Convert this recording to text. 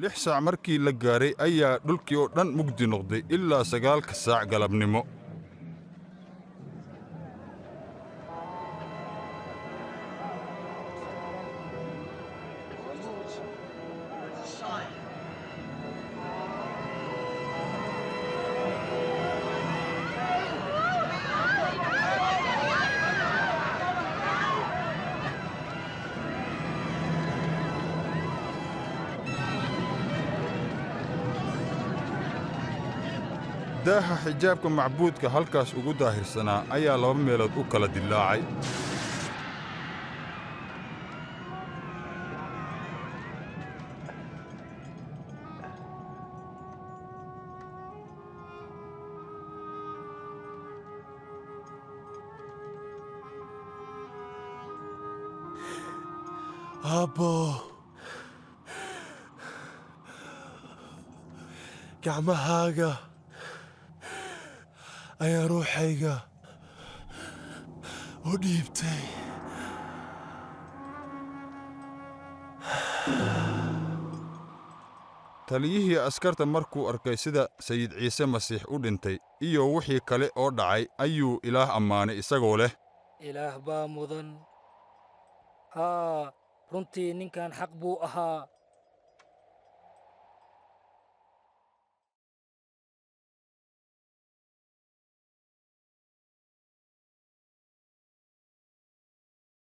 6 saac markii la gaaray ayaa dhulkii oo dhan mugdi noqday ilaa 9 saac galabnimo. daaha xijaabka macbuudka halkaas ugu daahirsanaa ayaa 2 meelood u kala dillaacay. Aabbo, gacmahaaga ayaa ruuxayga u dhiibtay. taliyihii askarta markuu arkay sida sayid ciise masiix u dhintay iyo wixii kale oo dhacay ayuu ilaah ammaanay isagoo leh, ilaah baa mudan. haa runtii ninkan xaq buu ahaa.